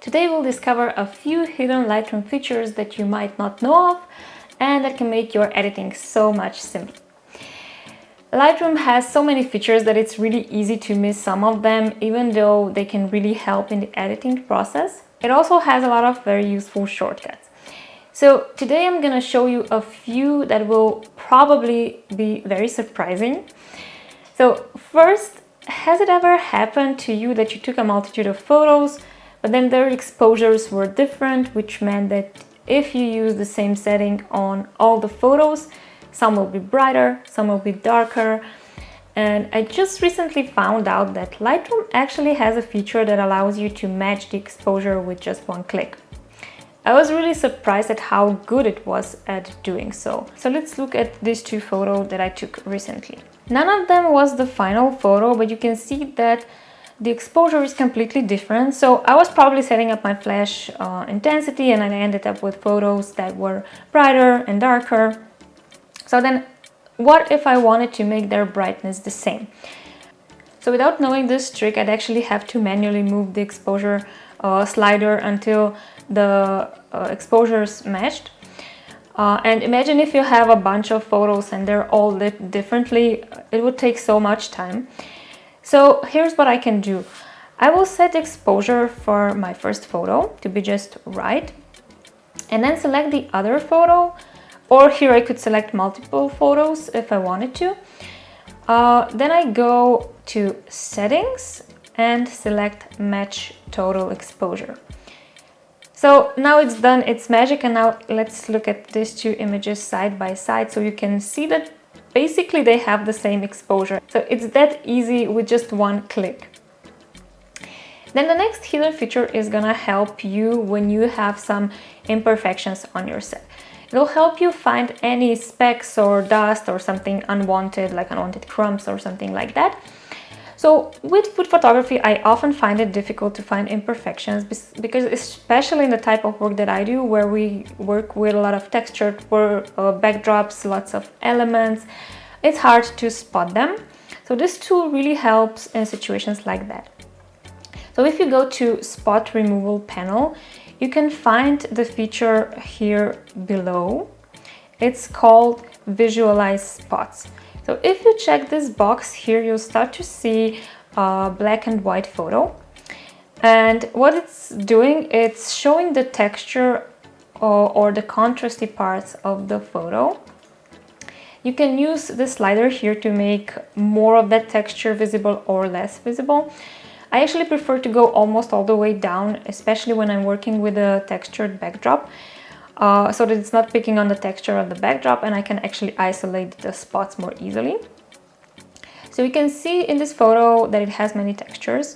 Today we'll discover a few hidden Lightroom features that you might not know of and that can make your editing so much simpler. Lightroom has so many features that it's really easy to miss some of them, even though they can really help in the editing process. It also has a lot of very useful shortcuts. So today I'm gonna show you a few that will probably be very surprising. So first, has it ever happened to you that you took a multitude of photos, but then their exposures were different, which meant that if you use the same setting on all the photos, some will be brighter, some will be darker. And I just recently found out that Lightroom actually has a feature that allows you to match the exposure with just one click. I was really surprised at how good it was at doing so. So let's look at these two photos that I took recently. None of them was the final photo, but you can see that the exposure is completely different. So I was probably setting up my flash intensity and I ended up with photos that were brighter and darker. So then what if I wanted to make their brightness the same? So without knowing this trick, I'd actually have to manually move the exposure slider until the exposures matched. And imagine if you have a bunch of photos and they're all lit differently, it would take so much time. So here's what I can do. I will set the exposure for my first photo to be just right, and then select the other photo, or here I could select multiple photos if I wanted to. Then I go to settings and select match total exposure. So now it's done, it's magic, and now let's look at these two images side by side so you can see that basically they have the same exposure. So it's that easy with just one click. Then the next hidden feature is gonna help you when you have some imperfections on your set. It'll help you find any specks or dust or something unwanted, like unwanted crumbs or something like that. So with food photography, I often find it difficult to find imperfections because especially in the type of work that I do, where we work with a lot of textured backdrops, lots of elements, it's hard to spot them. So this tool really helps in situations like that. So if you go to Spot Removal panel, you can find the feature here below. It's called Visualize Spots. So if you check this box here, you'll start to see a black and white photo. And what it's doing, it's showing the texture or the contrasty parts of the photo. You can use the slider here to make more of that texture visible or less visible. I actually prefer to go almost all the way down, especially when I'm working with a textured backdrop, so that it's not picking on the texture of the backdrop and I can actually isolate the spots more easily. So you can see in this photo that it has many textures.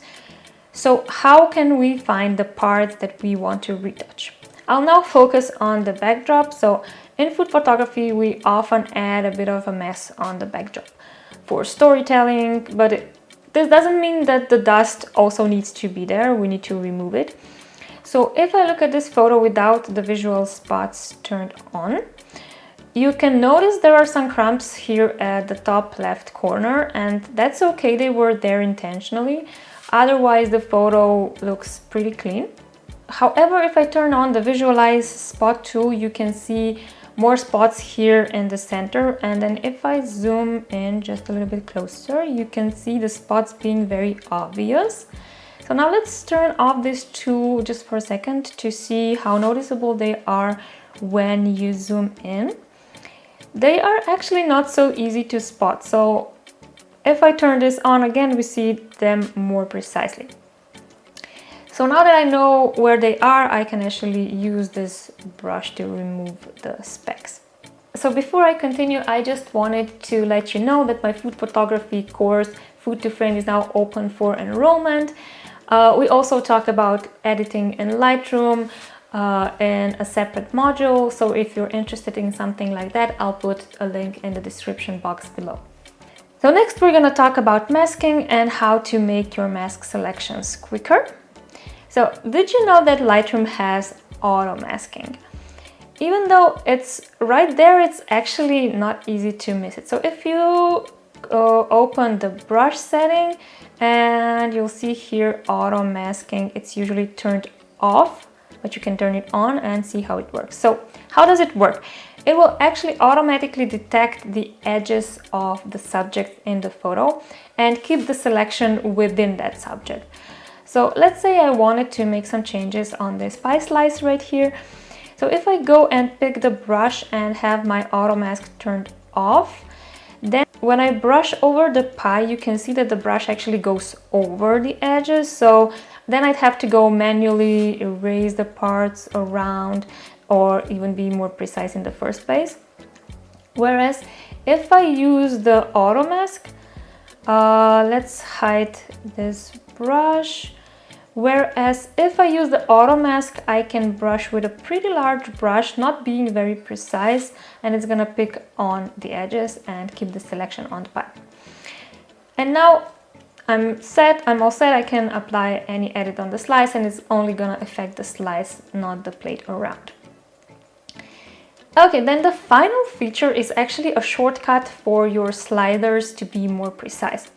So how can we find the parts that we want to retouch? I'll now focus on the backdrop. So in food photography, we often add a bit of a mess on the backdrop for storytelling, but this doesn't mean that the dust also needs to be there. We need to remove it. So if I look at this photo without the visual spots turned on, you can notice there are some crumbs here at the top left corner, and that's okay, they were there intentionally. Otherwise, the photo looks pretty clean. However, if I turn on the Visualize Spot tool, you can see more spots here in the center, and then if I zoom in just a little bit closer, you can see the spots being very obvious. So now let's turn off this tool just for a second to see how noticeable they are when you zoom in. They are actually not so easy to spot. So if I turn this on again, we see them more precisely. So now that I know where they are, I can actually use this brush to remove the specks. So before I continue, I just wanted to let you know that my food photography course, Food to Frame, is now open for enrollment. We also talk about editing in Lightroom in a separate module. So if you're interested in something like that, I'll put a link in the description box below. So next we're gonna talk about masking and how to make your mask selections quicker. So did you know that Lightroom has auto masking? Even though it's right there, it's actually not easy to miss it. So if you open the brush setting and you'll see here auto masking, it's usually turned off, but you can turn it on and see how it works. So how does it work? It will actually automatically detect the edges of the subject in the photo and keep the selection within that subject. So let's say I wanted to make some changes on this pie slice right here. So if I go and pick the brush and have my auto mask turned off, then when I brush over the pie, you can see that the brush actually goes over the edges. So then I'd have to go manually erase the parts around or even be more precise in the first place. Whereas if I use the auto mask, let's hide this brush. Whereas if I use the auto mask, I can brush with a pretty large brush, not being very precise, and it's gonna pick on the edges and keep the selection on the pie. And now I'm all set. I can apply any edit on the slice, and it's only gonna affect the slice, not the plate around. Okay, then the final feature is actually a shortcut for your sliders to be more precise.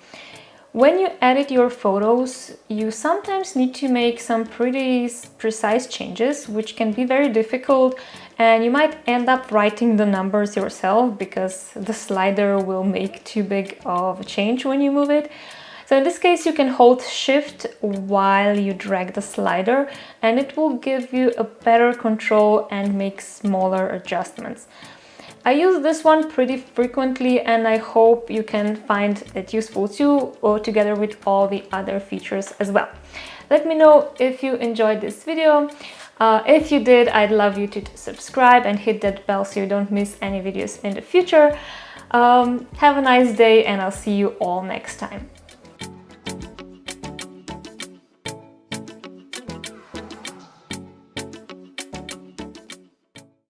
When you edit your photos, you sometimes need to make some pretty precise changes, which can be very difficult, and you might end up writing the numbers yourself because the slider will make too big of a change when you move it. So in this case, you can hold Shift while you drag the slider, and it will give you a better control and make smaller adjustments. I use this one pretty frequently, and I hope you can find it useful too, or together with all the other features as well. Let me know if you enjoyed this video. If you did, I'd love you to subscribe and hit that bell so you don't miss any videos in the future. Have a nice day, and I'll see you all next time.